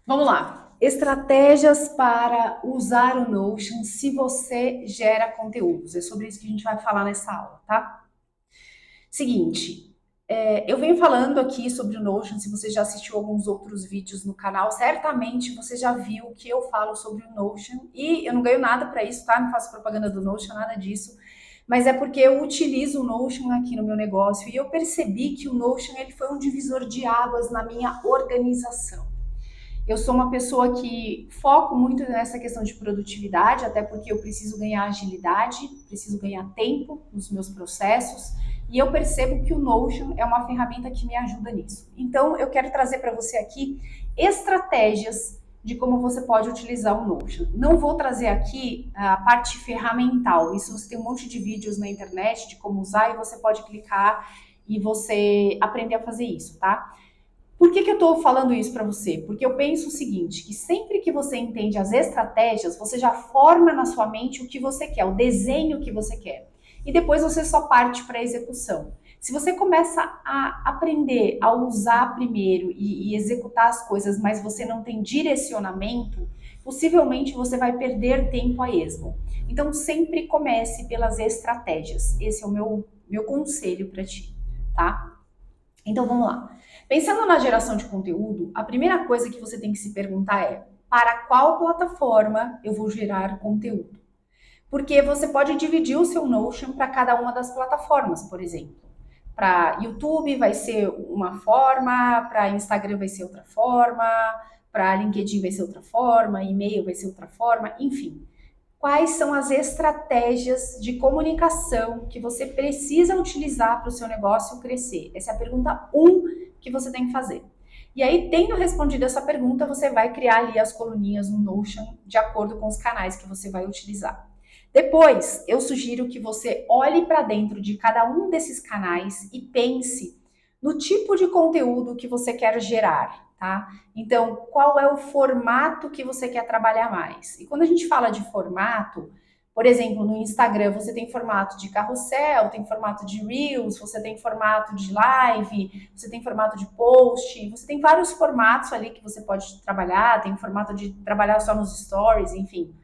Vamos lá. Estratégias para usar o Notion se você gera conteúdos. É sobre isso que a gente vai falar nessa aula, tá? Seguinte, eu venho falando aqui sobre o Notion. Se você já assistiu alguns outros vídeos no canal, certamente você já viu que eu falo sobre o Notion. E eu não ganho nada para isso, tá? Não faço propaganda do Notion, nada disso. Mas é porque eu utilizo o Notion aqui no meu negócio e eu percebi que o Notion ele foi um divisor de águas na minha organização. Eu sou uma pessoa que foco muito nessa questão de produtividade, até porque eu preciso ganhar agilidade, preciso ganhar tempo nos meus processos, e eu percebo que o Notion é uma ferramenta que me ajuda nisso. Então, eu quero trazer para você aqui estratégias de como você pode utilizar o Notion. Não vou trazer aqui a parte ferramental, isso você tem um monte de vídeos na internet de como usar e você pode clicar e você aprender a fazer isso, tá? Por que eu estou falando isso para você? Porque eu penso o seguinte, que sempre que você entende as estratégias, você já forma na sua mente o que você quer, o desenho que você quer. E depois você só parte para a execução. Se você começa a aprender a usar primeiro e executar as coisas, mas você não tem direcionamento, possivelmente você vai perder tempo a esmo. Então sempre comece pelas estratégias. Esse é o meu conselho para ti, tá? Então vamos lá. Pensando na geração de conteúdo, a primeira coisa que você tem que se perguntar é: para qual plataforma eu vou gerar conteúdo? Porque você pode dividir o seu Notion para cada uma das plataformas, por exemplo. Para YouTube vai ser uma forma, para Instagram vai ser outra forma, para LinkedIn vai ser outra forma, e-mail vai ser outra forma, enfim. Quais são as estratégias de comunicação que você precisa utilizar para o seu negócio crescer? Essa é a pergunta um que você tem que fazer. E aí, tendo respondido essa pergunta, você vai criar ali as coluninhas no Notion de acordo com os canais que você vai utilizar. Depois, eu sugiro que você olhe para dentro de cada um desses canais e pense no tipo de conteúdo que você quer gerar, tá? Então, qual é o formato que você quer trabalhar mais? E quando a gente fala de formato, por exemplo, no Instagram você tem formato de carrossel, tem formato de Reels, você tem formato de live, você tem formato de post, você tem vários formatos ali que você pode trabalhar, tem formato de trabalhar só nos stories, enfim.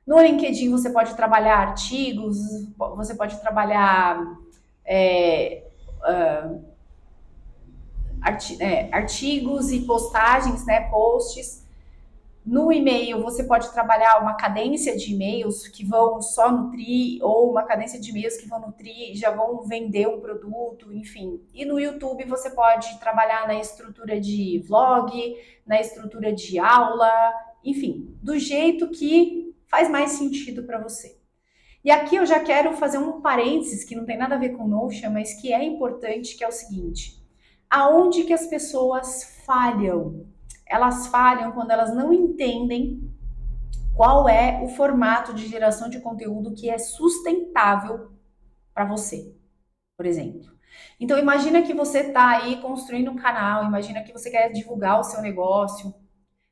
No LinkedIn você pode trabalhar artigos, você pode trabalhar é, artigos e postagens, né, posts. No e-mail, você pode trabalhar uma cadência de e-mails que vão só nutrir, ou uma cadência de e-mails que vão nutrir e já vão vender um produto, enfim. E no YouTube, você pode trabalhar na estrutura de vlog, na estrutura de aula, enfim, do jeito que faz mais sentido para você. E aqui eu já quero fazer um parênteses que não tem nada a ver com Notion, mas que é importante, que é o seguinte: aonde que as pessoas falham? Elas falham quando elas não entendem qual é o formato de geração de conteúdo que é sustentável para você, por exemplo. Então imagina que você está aí construindo um canal, imagina que você quer divulgar o seu negócio,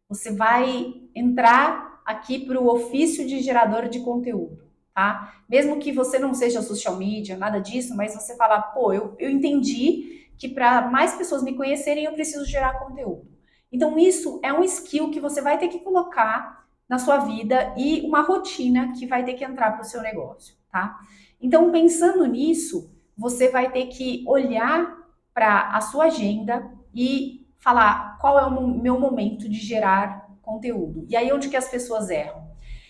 você vai entrar aqui para o ofício de gerador de conteúdo, tá? Mesmo que você não seja social media, nada disso, mas você fala, pô, eu entendi que para mais pessoas me conhecerem eu preciso gerar conteúdo. Então isso é um skill que você vai ter que colocar na sua vida e uma rotina que vai ter que entrar para o seu negócio, tá? Então pensando nisso, você vai ter que olhar para a sua agenda e falar qual é o meu momento de gerar conteúdo. E aí onde que as pessoas erram?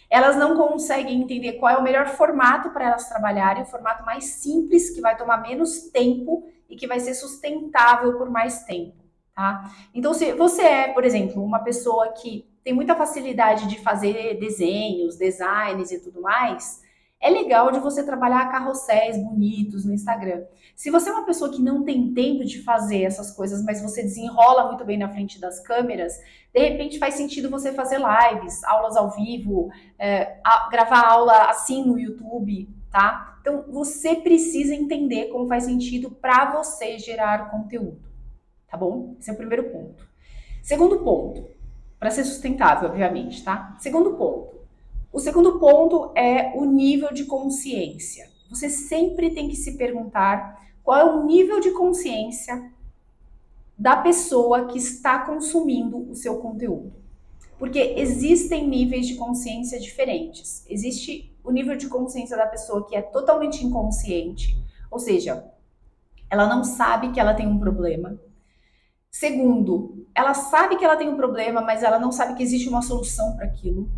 Elas não conseguem entender qual é o melhor formato para elas trabalharem, o formato mais simples, que vai tomar menos tempo e que vai ser sustentável por mais tempo, tá? Então, se você é, por exemplo, uma pessoa que tem muita facilidade de fazer desenhos, designs e tudo mais, é legal de você trabalhar carrosséis bonitos no Instagram. Se você é uma pessoa que não tem tempo de fazer essas coisas, mas você desenrola muito bem na frente das câmeras, de repente faz sentido você fazer lives, aulas ao vivo, gravar aula assim no YouTube, tá? Então você precisa entender como faz sentido para você gerar conteúdo, tá bom? Esse é o primeiro ponto. Segundo ponto, para ser sustentável, obviamente, tá? Segundo ponto. O segundo ponto é o nível de consciência. Você sempre tem que se perguntar qual é o nível de consciência da pessoa que está consumindo o seu conteúdo. Porque existem níveis de consciência diferentes. Existe o nível de consciência da pessoa que é totalmente inconsciente, ou seja, ela não sabe que ela tem um problema. Segundo, ela sabe que ela tem um problema, mas ela não sabe que existe uma solução para aquilo.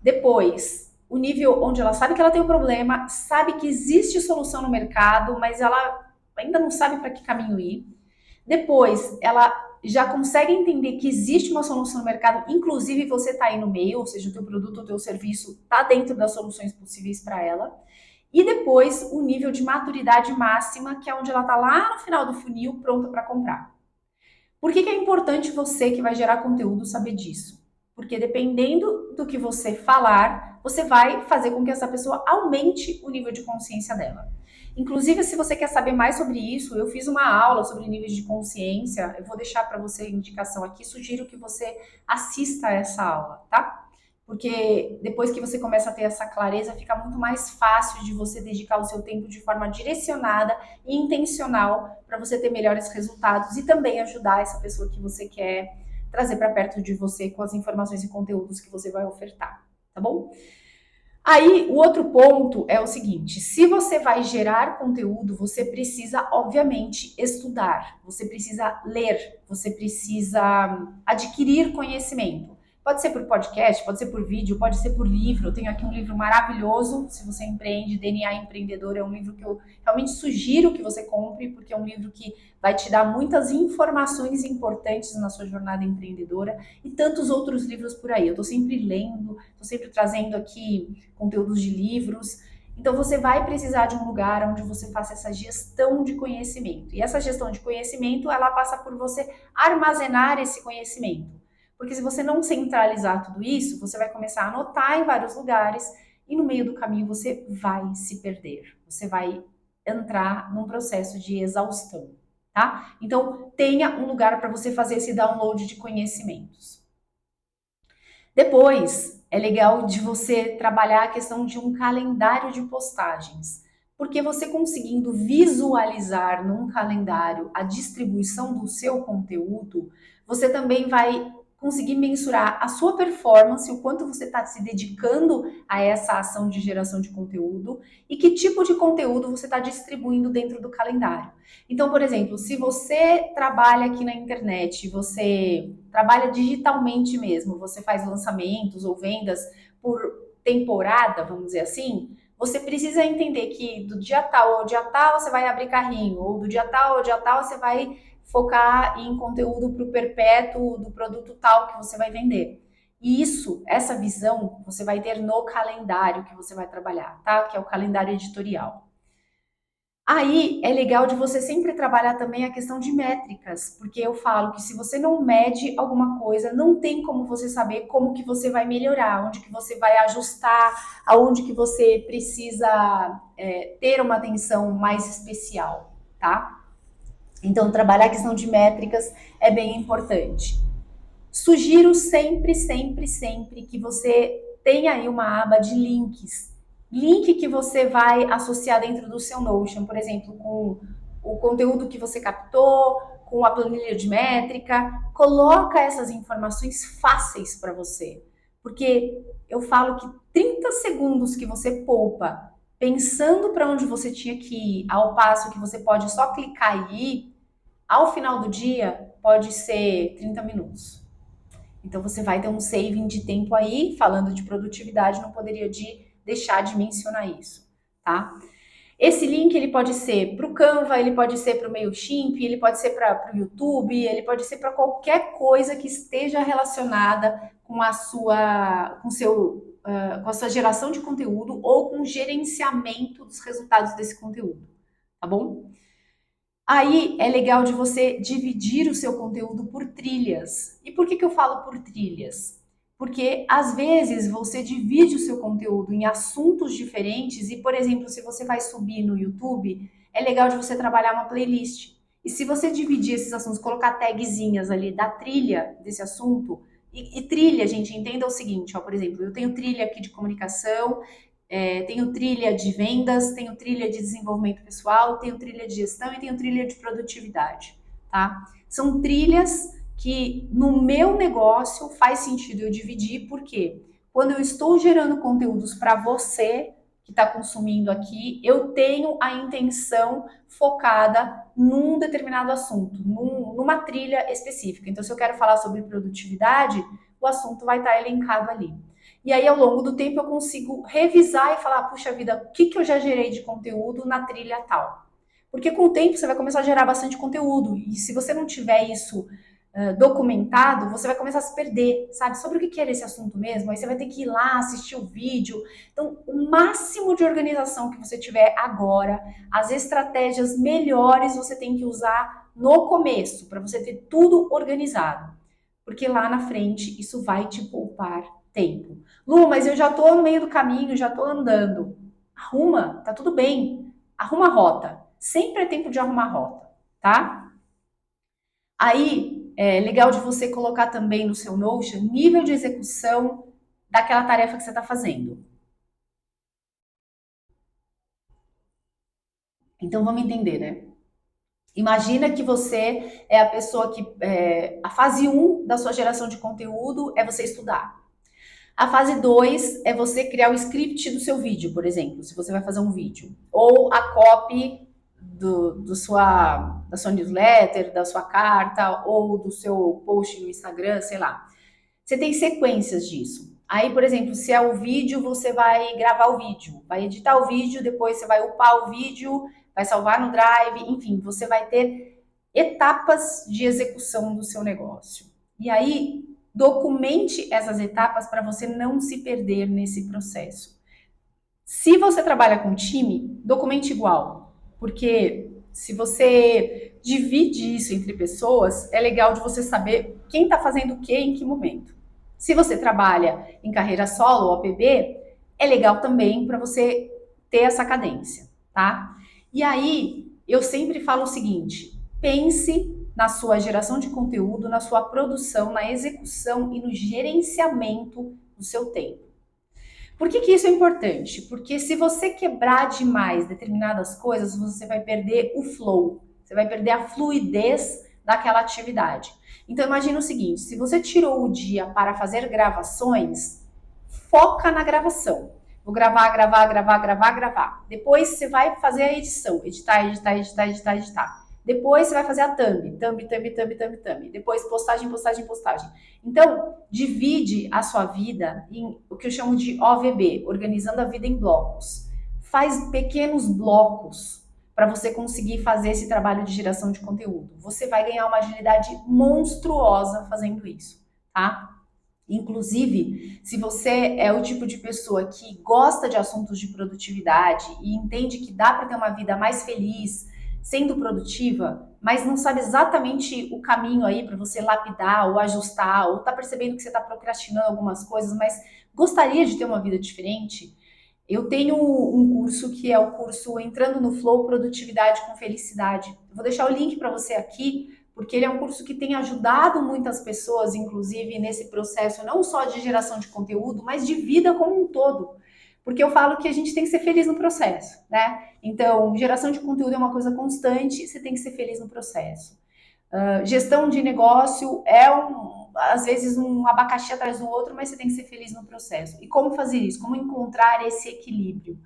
Depois, o nível onde ela sabe que ela tem um problema, sabe que existe solução no mercado, mas ela ainda não sabe para que caminho ir. Depois, ela já consegue entender que existe uma solução no mercado, inclusive você está aí no meio, ou seja, o teu produto ou o teu serviço está dentro das soluções possíveis para ela. E depois, o nível de maturidade máxima, que é onde ela está lá no final do funil, pronta para comprar. Por que é importante você que vai gerar conteúdo saber disso? Porque dependendo do que você falar, você vai fazer com que essa pessoa aumente o nível de consciência dela. Inclusive, se você quer saber mais sobre isso, eu fiz uma aula sobre níveis de consciência. Eu vou deixar para você a indicação aqui. Sugiro que você assista a essa aula, tá? Porque depois que você começa a ter essa clareza, fica muito mais fácil de você dedicar o seu tempo de forma direcionada e intencional para você ter melhores resultados e também ajudar essa pessoa que você quer trazer para perto de você com as informações e conteúdos que você vai ofertar, tá bom? Aí, o outro ponto é o seguinte: se você vai gerar conteúdo, você precisa, obviamente, estudar, você precisa ler, você precisa adquirir conhecimento. Pode ser por podcast, pode ser por vídeo, pode ser por livro. Eu tenho aqui um livro maravilhoso, se você empreende, DNA Empreendedor, é um livro que eu realmente sugiro que você compre, porque é um livro que vai te dar muitas informações importantes na sua jornada empreendedora e tantos outros livros por aí. Eu estou sempre lendo, estou sempre trazendo aqui conteúdos de livros. Então você vai precisar de um lugar onde você faça essa gestão de conhecimento. E essa gestão de conhecimento, ela passa por você armazenar esse conhecimento. Porque se você não centralizar tudo isso, você vai começar a anotar em vários lugares e no meio do caminho você vai se perder. Você vai entrar num processo de exaustão, tá? Então tenha um lugar para você fazer esse download de conhecimentos. Depois, é legal de você trabalhar a questão de um calendário de postagens, porque você conseguindo visualizar num calendário a distribuição do seu conteúdo, você também vai conseguir mensurar a sua performance, o quanto você está se dedicando a essa ação de geração de conteúdo e que tipo de conteúdo você está distribuindo dentro do calendário. Então, por exemplo, se você trabalha aqui na internet, você trabalha digitalmente mesmo, você faz lançamentos ou vendas por temporada, vamos dizer assim, você precisa entender que do dia tal ao dia tal você vai abrir carrinho, ou do dia tal ao dia tal você vai focar em conteúdo para o perpétuo do produto tal que você vai vender. E isso, essa visão, você vai ter no calendário que você vai trabalhar, tá? Que é o calendário editorial. Aí é legal de você sempre trabalhar também a questão de métricas, porque eu falo que se você não mede alguma coisa, não tem como você saber como que você vai melhorar, onde que você vai ajustar, aonde que você precisa ter uma atenção mais especial, tá? Então, trabalhar a questão de métricas é bem importante. Sugiro sempre, sempre, sempre que você tenha aí uma aba de links. Link que você vai associar dentro do seu Notion, por exemplo, com o conteúdo que você captou, com a planilha de métrica. Coloca essas informações fáceis para você. Porque eu falo que 30 segundos que você poupa pensando para onde você tinha que ir, ao passo que você pode só clicar e ir, ao final do dia pode ser 30 minutos. Então você vai ter um saving de tempo aí, falando de produtividade, não poderia deixar de mencionar isso, tá? Esse link ele pode ser para o Canva, ele pode ser para o Mailchimp, ele pode ser para o YouTube, ele pode ser para qualquer coisa que esteja relacionada com a sua, com a sua geração de conteúdo ou com o gerenciamento dos resultados desse conteúdo, tá bom? Aí é legal de você dividir o seu conteúdo por trilhas. E por que eu falo por trilhas? Porque às vezes você divide o seu conteúdo em assuntos diferentes e, por exemplo, se você vai subir no YouTube, é legal de você trabalhar uma playlist. E se você dividir esses assuntos, colocar tagzinhas ali da trilha desse assunto, e trilha, gente, entenda o seguinte, ó, por exemplo, eu tenho trilha aqui de comunicação, tenho trilha de vendas, tenho trilha de desenvolvimento pessoal, tenho trilha de gestão e tenho trilha de produtividade, tá? São trilhas que no meu negócio faz sentido eu dividir, porque quando eu estou gerando conteúdos para você que está consumindo aqui, eu tenho a intenção focada num determinado assunto, numa trilha específica. Então, se eu quero falar sobre produtividade, o assunto vai estar elencado ali. E aí, ao longo do tempo, eu consigo revisar e falar, puxa vida, o que, que eu já gerei de conteúdo na trilha tal? Porque com o tempo você vai começar a gerar bastante conteúdo. E se você não tiver isso documentado, você vai começar a se perder, sabe? Sobre o que era esse assunto mesmo, aí você vai ter que ir lá assistir o vídeo. Então, o máximo de organização que você tiver agora, as estratégias melhores você tem que usar no começo, para você ter tudo organizado. Porque lá na frente isso vai te poupar tempo. Lu, mas eu já tô no meio do caminho, já tô andando. Arruma, tá tudo bem. Arruma a rota. Sempre é tempo de arrumar a rota, tá? Aí, é legal de você colocar também no seu Notion nível de execução daquela tarefa que você está fazendo. Então, vamos entender, né? Imagina que você é a pessoa que. A fase um da sua geração de conteúdo é você estudar. A fase 2 é você criar o script do seu vídeo, por exemplo, se você vai fazer um vídeo. Ou a copy da sua newsletter, da sua carta, ou do seu post no Instagram, sei lá. Você tem sequências disso. Aí, por exemplo, se é o vídeo, você vai gravar o vídeo, vai editar o vídeo, depois você vai upar o vídeo, vai salvar no Drive, enfim, você vai ter etapas de execução do seu negócio. E aí, documente essas etapas para você não se perder nesse processo. Se você trabalha com time, documente igual, porque se você divide isso entre pessoas, é legal de você saber quem está fazendo o que em que momento. Se você trabalha em carreira solo ou APB, é legal também para você ter essa cadência, tá? E aí, eu sempre falo o seguinte: pense na sua geração de conteúdo, na sua produção, na execução e no gerenciamento do seu tempo. Por que que isso é importante? Porque se você quebrar demais determinadas coisas, você vai perder o flow, você vai perder a fluidez daquela atividade. Então imagina o seguinte, se você tirou o dia para fazer gravações, foca na gravação. Vou gravar, gravar, gravar, gravar, gravar. Depois você vai fazer a edição, editar, editar, editar, editar, editar. Depois você vai fazer a thumb. Depois postagem, postagem, postagem. Então, divide a sua vida em o que eu chamo de OVB, organizando a vida em blocos. Faz pequenos blocos para você conseguir fazer esse trabalho de geração de conteúdo. Você vai ganhar uma agilidade monstruosa fazendo isso, tá? Inclusive, se você é o tipo de pessoa que gosta de assuntos de produtividade e entende que dá para ter uma vida mais feliz sendo produtiva, mas não sabe exatamente o caminho aí para você lapidar ou ajustar, ou tá percebendo que você está procrastinando algumas coisas, mas gostaria de ter uma vida diferente, eu tenho um curso que é o curso Entrando no Flow Produtividade com Felicidade. Eu vou deixar o link para você aqui, porque ele é um curso que tem ajudado muitas pessoas, inclusive nesse processo não só de geração de conteúdo, mas de vida como um todo. Porque eu falo que a gente tem que ser feliz no processo, né? Então, geração de conteúdo é uma coisa constante, você tem que ser feliz no processo. Gestão de negócio é às vezes um abacaxi atrás do outro, mas você tem que ser feliz no processo. E como fazer isso? Como encontrar esse equilíbrio?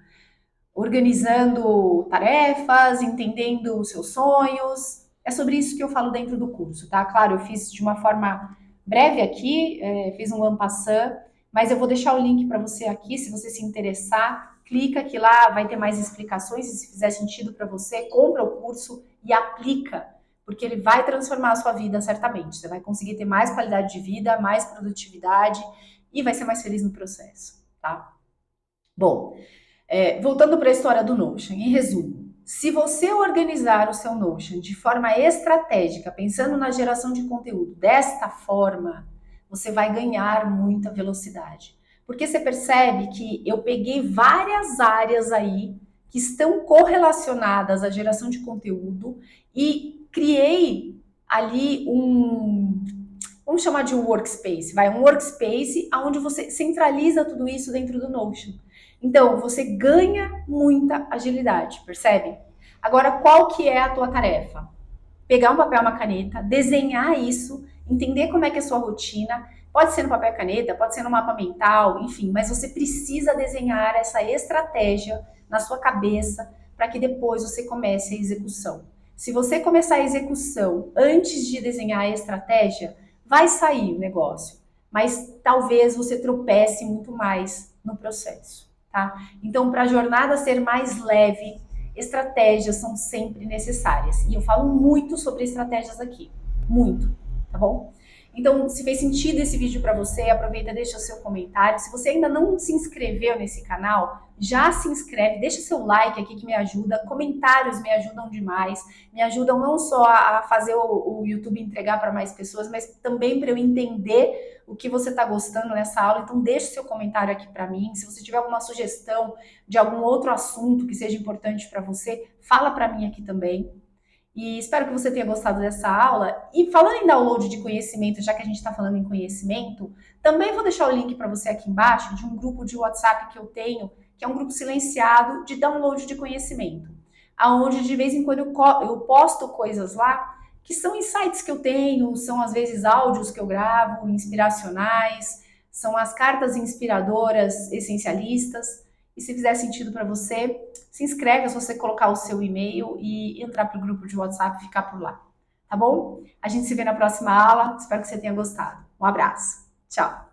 Organizando tarefas, entendendo os seus sonhos. É sobre isso que eu falo dentro do curso, tá? Claro, eu fiz de uma forma breve aqui, fiz um en passant, mas eu vou deixar o link para você aqui, se você se interessar, clica que lá vai ter mais explicações e se fizer sentido para você, compra o curso e aplica, porque ele vai transformar a sua vida certamente. Você vai conseguir ter mais qualidade de vida, mais produtividade e vai ser mais feliz no processo, tá? Bom, voltando para a história do Notion, em resumo, se você organizar o seu Notion de forma estratégica, pensando na geração de conteúdo desta forma, você vai ganhar muita velocidade. Porque você percebe que eu peguei várias áreas aí que estão correlacionadas à geração de conteúdo e criei ali vamos chamar de um workspace, um workspace onde você centraliza tudo isso dentro do Notion. Então, você ganha muita agilidade, percebe? Agora, qual que é a tua tarefa? pegar um papel e uma caneta, desenhar isso, entender como é que é a sua rotina. Pode ser no papel e caneta, pode ser no mapa mental, enfim, mas você precisa desenhar essa estratégia na sua cabeça para que depois você comece a execução. Se você começar a execução antes de desenhar a estratégia, vai sair o negócio, mas talvez você tropece muito mais no processo, tá? Então, para a jornada ser mais leve, estratégias são sempre necessárias. E eu falo muito sobre estratégias aqui, muito, tá bom? Então, se fez sentido esse vídeo para você, aproveita e deixa o seu comentário. Se você ainda não se inscreveu nesse canal, já se inscreve, deixa seu like aqui que me ajuda. Comentários me ajudam demais, me ajudam não só a fazer o YouTube entregar para mais pessoas, mas também para eu entender o que você está gostando nessa aula. Então, deixe seu comentário aqui para mim. Se você tiver alguma sugestão de algum outro assunto que seja importante para você, fala para mim aqui também. E espero que você tenha gostado dessa aula. E falando em download de conhecimento, já que a gente está falando em conhecimento, também vou deixar o link para você aqui embaixo de um grupo de WhatsApp que eu tenho, que é um grupo silenciado de download de conhecimento, aonde de vez em quando eu posto coisas lá que são insights que eu tenho, são às vezes áudios que eu gravo, inspiracionais, são as cartas inspiradoras essencialistas. E se fizer sentido para você, se inscreve se você colocar o seu e-mail e entrar para o grupo de WhatsApp e ficar por lá. Tá bom? A gente se vê na próxima aula. Espero que você tenha gostado. Um abraço. Tchau.